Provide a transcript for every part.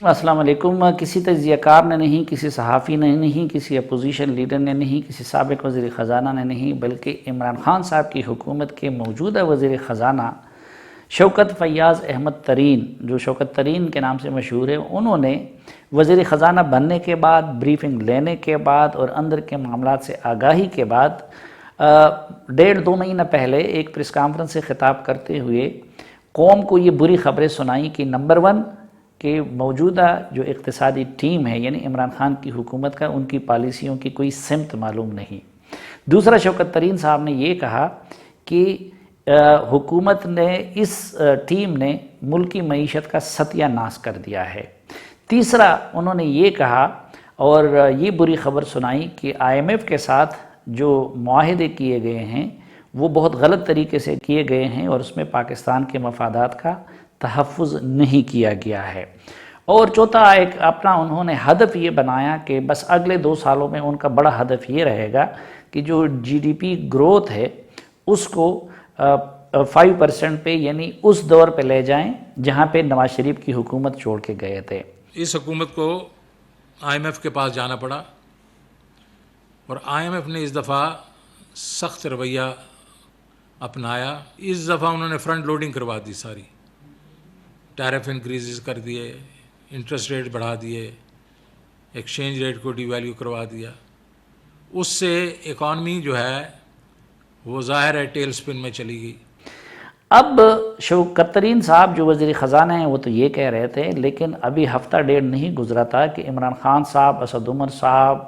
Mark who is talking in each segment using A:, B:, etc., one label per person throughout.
A: السلام علیکم۔ کسی تجزیہ کار نے نہیں، کسی صحافی نے نہیں، کسی اپوزیشن لیڈر نے نہیں، کسی سابق وزیر خزانہ نے نہیں، بلکہ عمران خان صاحب کی حکومت کے موجودہ وزیر خزانہ شوکت فیاض احمد ترین، جو شوکت ترین کے نام سے مشہور ہے، انہوں نے وزیر خزانہ بننے کے بعد، بریفنگ لینے کے بعد اور اندر کے معاملات سے آگاہی کے بعد 1.5-2 مہینہ پہلے ایک پریس کانفرنس سے خطاب کرتے ہوئے قوم کو یہ بری خبریں سنائیں کہ نمبر 1 کہ موجودہ جو اقتصادی ٹیم ہے یعنی عمران خان کی حکومت کا، ان کی پالیسیوں کی کوئی سمت معلوم نہیں۔ دوسرا، شوکت ترین صاحب نے یہ کہا کہ حکومت نے، اس ٹیم نے ملکی معیشت کا ستیہ ناش کر دیا ہے۔ تیسرا، انہوں نے یہ کہا اور یہ بری خبر سنائی کہ IMF کے ساتھ جو معاہدے کیے گئے ہیں وہ بہت غلط طریقے سے کیے گئے ہیں اور اس میں پاکستان کے مفادات کا تحفظ نہیں کیا گیا ہے۔ اور چوتھا، ایک اپنا انہوں نے ہدف یہ بنایا کہ بس اگلے 2 سالوں میں ان کا بڑا ہدف یہ رہے گا کہ جو GDP گروتھ ہے اس کو 5% پہ، یعنی اس دور پہ لے جائیں جہاں پہ نواز شریف کی حکومت چھوڑ کے گئے تھے۔
B: اس حکومت کو IMF کے پاس جانا پڑا اور IMF نے اس دفعہ سخت رویہ اپنایا۔ اس دفعہ انہوں نے فرنٹ لوڈنگ کروا دی، ساری ٹیرف انکریزز کر دیے، انٹرسٹ ریٹ بڑھا دیے، ایکسچینج ریٹ کو ڈی ویلیو کروا دیا۔ اس سے اکانومی جو ہے وہ ظاہر ہے ٹیل سپن میں چلی گئی۔
A: اب شوکت ترین صاحب جو وزیر خزانہ ہیں وہ تو یہ کہہ رہے تھے، لیکن ابھی ہفتہ 1.5 نہیں گزرا تھا کہ عمران خان صاحب، اسد عمر صاحب،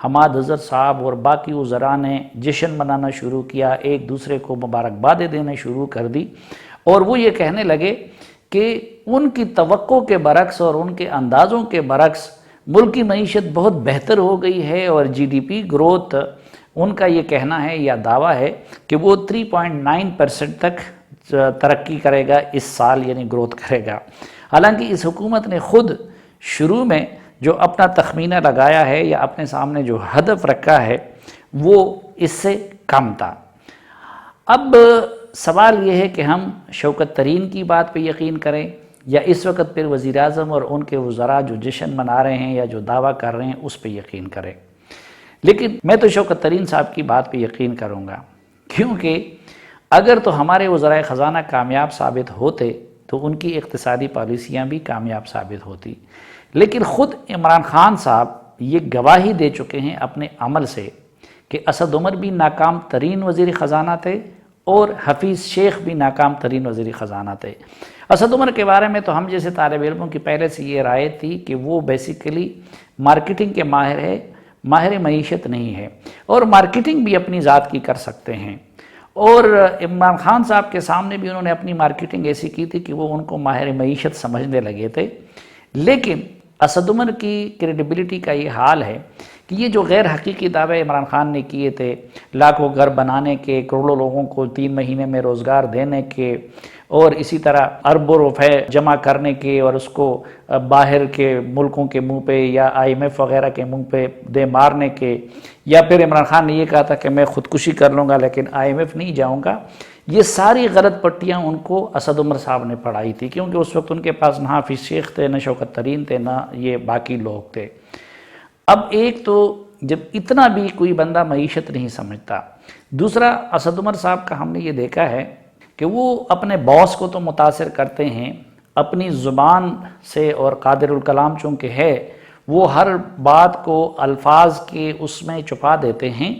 A: حماد اظہر صاحب اور باقی وزراء نے جشن منانا شروع کیا، ایک دوسرے کو مبارکبادیں دینا شروع کر دی، اور وہ یہ کہنے لگے کہ ان کی توقع کے برعکس اور ان کے اندازوں کے برعکس ملک کی معیشت بہت بہتر ہو گئی ہے، اور GDP گروتھ ان کا یہ کہنا ہے یا دعویٰ ہے کہ وہ 3.9% تک ترقی کرے گا اس سال، یعنی گروتھ کرے گا۔ حالانکہ اس حکومت نے خود شروع میں جو اپنا تخمینہ لگایا ہے یا اپنے سامنے جو ہدف رکھا ہے وہ اس سے کم تھا۔ اب سوال یہ ہے کہ ہم شوکت ترین کی بات پہ یقین کریں یا اس وقت پھر وزیر اعظم اور ان کے وزراء جو جشن منا رہے ہیں یا جو دعویٰ کر رہے ہیں اس پہ یقین کریں۔ لیکن میں تو شوکت ترین صاحب کی بات پہ یقین کروں گا، کیونکہ اگر تو ہمارے وزرائے خزانہ کامیاب ثابت ہوتے تو ان کی اقتصادی پالیسیاں بھی کامیاب ثابت ہوتی، لیکن خود عمران خان صاحب یہ گواہی دے چکے ہیں اپنے عمل سے کہ اسد عمر بھی ناکام ترین وزیر خزانہ تھے اور حفیظ شیخ بھی ناکام ترین وزیر خزانہ تھے۔ اسد عمر کے بارے میں تو ہم جیسے طالب علموں کی پہلے سے یہ رائے تھی کہ وہ بیسیکلی مارکیٹنگ کے ماہر ہے، ماہر معیشت نہیں ہے، اور مارکیٹنگ بھی اپنی ذات کی کر سکتے ہیں، اور عمران خان صاحب کے سامنے بھی انہوں نے اپنی مارکیٹنگ ایسی کی تھی کہ وہ ان کو ماہر معیشت سمجھنے لگے تھے۔ لیکن اسد عمر کی کریڈیبلٹی کا یہ حال ہے کہ یہ جو غیر حقیقی دعوے عمران خان نے کیے تھے، لاکھوں گھر بنانے کے، کروڑوں لوگوں کو 3 مہینے میں روزگار دینے کے، اور اسی طرح اربوں روپے جمع کرنے کے اور اس کو باہر کے ملکوں کے منہ پہ یا IMF وغیرہ کے منہ پہ دے مارنے کے، یا پھر عمران خان نے یہ کہا تھا کہ میں خودکشی کر لوں گا لیکن IMF نہیں جاؤں گا، یہ ساری غلط پٹیاں ان کو اسد عمر صاحب نے پڑھائی تھی، کیونکہ اس وقت ان کے پاس نہ حفیظ شیخ تھے، نہ شوکت ترین تھے، نہ یہ باقی لوگ تھے۔ اب ایک تو جب اتنا بھی کوئی بندہ معیشت نہیں سمجھتا، دوسرا اسد عمر صاحب کا ہم نے یہ دیکھا ہے کہ وہ اپنے باس کو تو متاثر کرتے ہیں اپنی زبان سے، اور قادر الکلام چونکہ ہے وہ ہر بات کو الفاظ کے اس میں چھپا دیتے ہیں،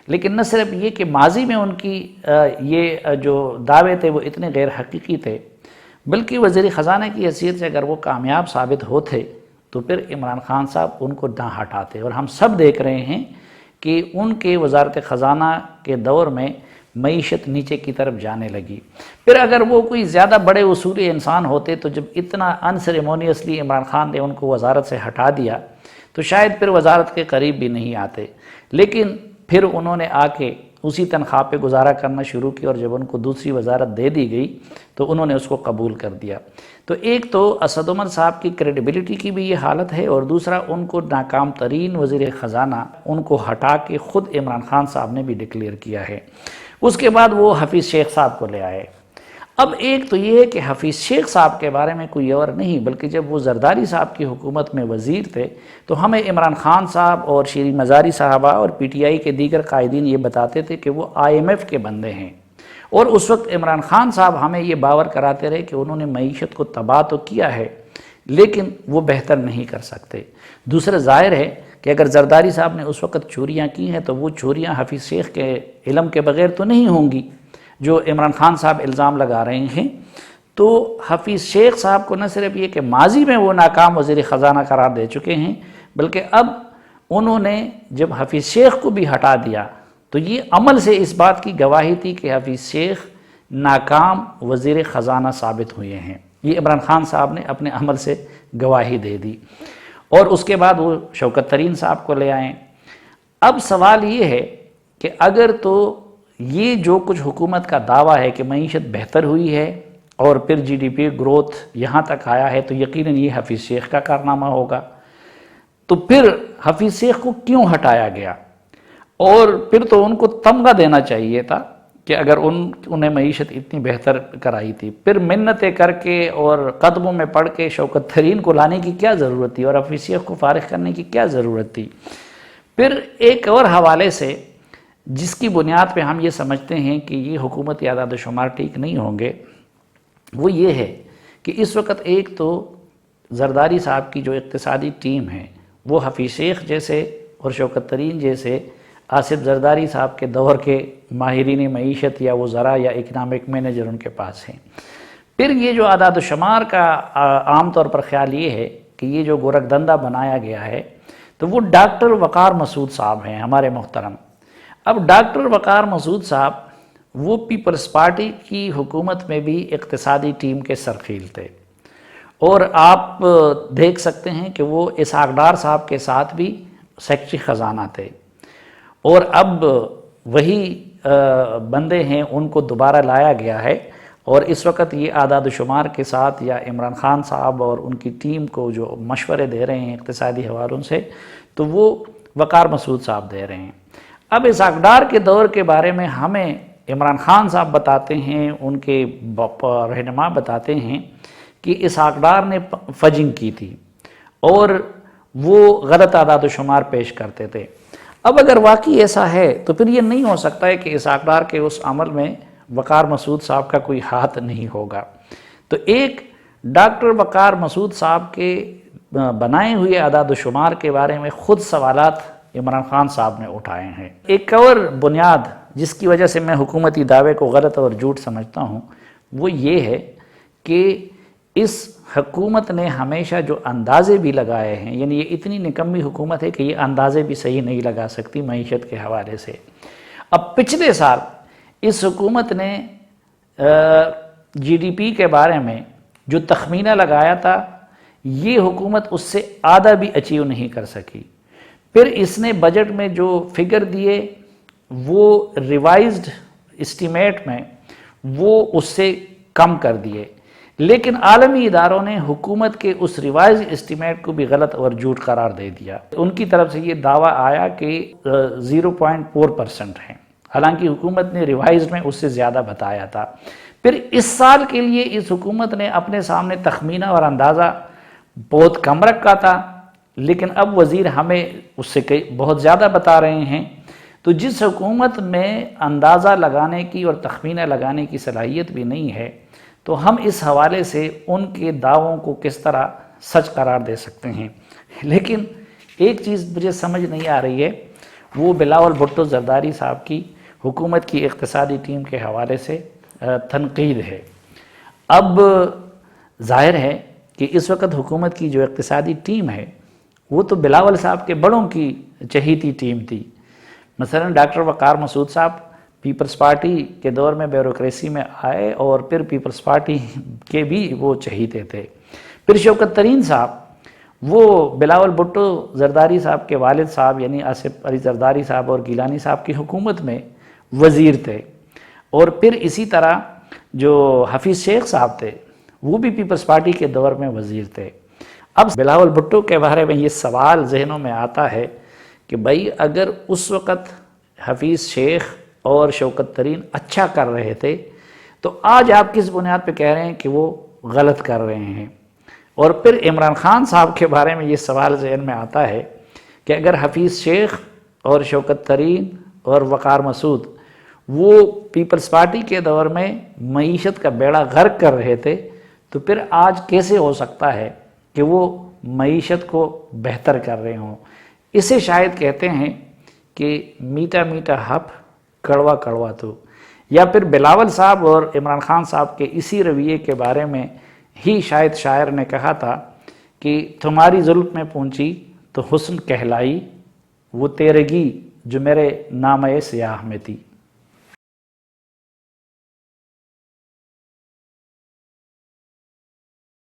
A: لیکن نہ صرف یہ کہ ماضی میں ان کی یہ جو دعوے تھے وہ اتنے غیر حقیقی تھے، بلکہ وزیر خزانہ کی حیثیت سے اگر وہ کامیاب ثابت ہوتے تو پھر عمران خان صاحب ان کو نہ ہٹاتے، اور ہم سب دیکھ رہے ہیں کہ ان کے وزارت خزانہ کے دور میں معیشت نیچے کی طرف جانے لگی۔ پھر اگر وہ کوئی زیادہ بڑے اصولی انسان ہوتے تو جب اتنا انسیریمونیسلی عمران خان نے ان کو وزارت سے ہٹا دیا تو شاید پھر وزارت کے قریب بھی نہیں آتے، لیکن پھر انہوں نے آ کے اسی تنخواہ پہ گزارا کرنا شروع کی، اور جب ان کو دوسری وزارت دے دی گئی تو انہوں نے اس کو قبول کر دیا۔ تو ایک تو اسد عمر صاحب کی کریڈیبلٹی کی بھی یہ حالت ہے، اور دوسرا ان کو ناکام ترین وزیر خزانہ ان کو ہٹا کے خود عمران خان صاحب نے بھی ڈکلیئر کیا ہے۔ اس کے بعد وہ حفیظ شیخ صاحب کو لے آئے۔ اب ایک تو یہ ہے کہ حفیظ شیخ صاحب کے بارے میں کوئی اور نہیں، بلکہ جب وہ زرداری صاحب کی حکومت میں وزیر تھے تو ہمیں عمران خان صاحب اور شیریں مزاری صاحبہ اور پی ٹی آئی کے دیگر قائدین یہ بتاتے تھے کہ وہ IMF کے بندے ہیں، اور اس وقت عمران خان صاحب ہمیں یہ باور کراتے رہے کہ انہوں نے معیشت کو تباہ تو کیا ہے لیکن وہ بہتر نہیں کر سکتے۔ دوسرا ظاہر ہے کہ اگر زرداری صاحب نے اس وقت چوریاں کی ہیں تو وہ چوریاں حفیظ شیخ کے علم کے بغیر تو نہیں ہوں گی جو عمران خان صاحب الزام لگا رہے ہیں۔ تو حفیظ شیخ صاحب کو نہ صرف یہ کہ ماضی میں وہ ناکام وزیر خزانہ قرار دے چکے ہیں، بلکہ اب انہوں نے جب حفیظ شیخ کو بھی ہٹا دیا تو یہ عمل سے اس بات کی گواہی تھی کہ حفیظ شیخ ناکام وزیر خزانہ ثابت ہوئے ہیں۔ یہ عمران خان صاحب نے اپنے عمل سے گواہی دے دی، اور اس کے بعد وہ شوکت ترین صاحب کو لے آئیں۔ اب سوال یہ ہے کہ اگر تو یہ جو کچھ حکومت کا دعویٰ ہے کہ معیشت بہتر ہوئی ہے اور پھر GDP گروتھ یہاں تک آیا ہے تو یقیناً یہ حفیظ شیخ کا کارنامہ ہوگا، تو پھر حفیظ شیخ کو کیوں ہٹایا گیا؟ اور پھر تو ان کو تمغہ دینا چاہیے تھا کہ اگر انہیں معیشت اتنی بہتر کرائی تھی، پھر منتیں کر کے اور قدموں میں پڑھ کے شوکت ترین کو لانے کی کیا ضرورت تھی اور حفیظ شیخ کو فارغ کرنے کی کیا ضرورت تھی؟ پھر ایک اور حوالے سے جس کی بنیاد پہ ہم یہ سمجھتے ہیں کہ یہ حکومتی اعداد و شمار ٹھیک نہیں ہوں گے، وہ یہ ہے کہ اس وقت ایک تو زرداری صاحب کی جو اقتصادی ٹیم ہے وہ حفیظ شیخ جیسے اور شوکت ترین جیسے آصف زرداری صاحب کے دور کے ماہرین معیشت یا وزراء یا اکنامک مینیجر ان کے پاس ہیں۔ پھر یہ جو اعداد و شمار کا عام طور پر خیال یہ ہے کہ یہ جو گورکھ دندہ بنایا گیا ہے تو وہ ڈاکٹر وقار مسعود صاحب ہیں ہمارے محترم۔ اب ڈاکٹر وقار مسعود صاحب وہ پیپلز پارٹی کی حکومت میں بھی اقتصادی ٹیم کے سرخیل تھے، اور آپ دیکھ سکتے ہیں کہ وہ اسحاق ڈار صاحب کے ساتھ بھی سیکرٹری خزانہ تھے، اور اب وہی بندے ہیں ان کو دوبارہ لایا گیا ہے، اور اس وقت یہ اعداد و شمار کے ساتھ یا عمران خان صاحب اور ان کی ٹیم کو جو مشورے دے رہے ہیں اقتصادی حوالوں سے تو وہ وقار مسعود صاحب دے رہے ہیں۔ اب اسحاق ڈار کے دور کے بارے میں ہمیں عمران خان صاحب بتاتے ہیں، ان کے رہنما بتاتے ہیں کہ اسحاق ڈار نے فجنگ کی تھی اور وہ غلط اعداد و شمار پیش کرتے تھے۔ اب اگر واقعی ایسا ہے تو پھر یہ نہیں ہو سکتا ہے کہ اسحاق ڈار کے اس عمل میں وقار مسعود صاحب کا کوئی ہاتھ نہیں ہوگا۔ تو ایک ڈاکٹر وقار مسعود صاحب کے بنائے ہوئے اعداد و شمار کے بارے میں خود سوالات عمران خان صاحب نے اٹھائے ہیں۔ ایک اور بنیاد جس کی وجہ سے میں حکومتی دعوے کو غلط اور جھوٹ سمجھتا ہوں وہ یہ ہے کہ اس حکومت نے ہمیشہ جو اندازے بھی لگائے ہیں، یعنی یہ اتنی نکمی حکومت ہے کہ یہ اندازے بھی صحیح نہیں لگا سکتی معیشت کے حوالے سے۔ اب پچھلے سال اس حکومت نے GDP کے بارے میں جو تخمینہ لگایا تھا یہ حکومت اس سے آدھا بھی اچیو نہیں کر سکی۔ پھر اس نے بجٹ میں جو فگر دیے وہ ریوائزڈ اسٹیمیٹ میں وہ اس سے کم کر دیے، لیکن عالمی اداروں نے حکومت کے اس ریوائزڈ اسٹیمیٹ کو بھی غلط اور جھوٹ قرار دے دیا۔ ان کی طرف سے یہ دعویٰ آیا کہ 0.4% ہیں، حالانکہ حکومت نے ریوائزڈ میں اس سے زیادہ بتایا تھا۔ پھر اس سال کے لیے اس حکومت نے اپنے سامنے تخمینہ اور اندازہ بہت کم رکھا تھا، لیکن اب وزیر ہمیں اس سے بہت زیادہ بتا رہے ہیں۔ تو جس حکومت میں اندازہ لگانے کی اور تخمینہ لگانے کی صلاحیت بھی نہیں ہے تو ہم اس حوالے سے ان کے دعووں کو کس طرح سچ قرار دے سکتے ہیں۔ لیکن ایک چیز مجھے سمجھ نہیں آ رہی ہے، وہ بلاول بھٹو زرداری صاحب کی حکومت کی اقتصادی ٹیم کے حوالے سے تنقید ہے۔ اب ظاہر ہے کہ اس وقت حکومت کی جو اقتصادی ٹیم ہے وہ تو بلاول صاحب کے بڑوں کی چہیتی ٹیم تھی۔ مثلا ڈاکٹر وقار مسعود صاحب پیپلز پارٹی کے دور میں بیوروکریسی میں آئے اور پھر پیپلز پارٹی کے بھی وہ چہیتے تھے۔ پھر شوکت ترین صاحب وہ بلاول بھٹو زرداری صاحب کے والد صاحب یعنی آصف علی زرداری صاحب اور گیلانی صاحب کی حکومت میں وزیر تھے، اور پھر اسی طرح جو حفیظ شیخ صاحب تھے وہ بھی پیپلز پارٹی کے دور میں وزیر تھے۔ اب بلاول بھٹو کے بارے میں یہ سوال ذہنوں میں آتا ہے کہ بھائی اگر اس وقت حفیظ شیخ اور شوکت ترین اچھا کر رہے تھے تو آج آپ کس بنیاد پہ کہہ رہے ہیں کہ وہ غلط کر رہے ہیں؟ اور پھر عمران خان صاحب کے بارے میں یہ سوال ذہن میں آتا ہے کہ اگر حفیظ شیخ اور شوکت ترین اور وقار مسعود وہ پیپلز پارٹی کے دور میں معیشت کا بیڑا غرق کر رہے تھے تو پھر آج کیسے ہو سکتا ہے کہ وہ معیشت کو بہتر کر رہے ہوں؟ اسے شاید کہتے ہیں کہ میٹھا میٹھا ہپ کڑوا کڑوا تو، یا پھر بلاول صاحب اور عمران خان صاحب کے اسی رویے کے بارے میں ہی شاید شاعر نے کہا تھا کہ تمہاری زلف میں پہنچی تو حسن کہلائی، وہ تیرگی جو میرے نامۂ سیاہ میں تھی۔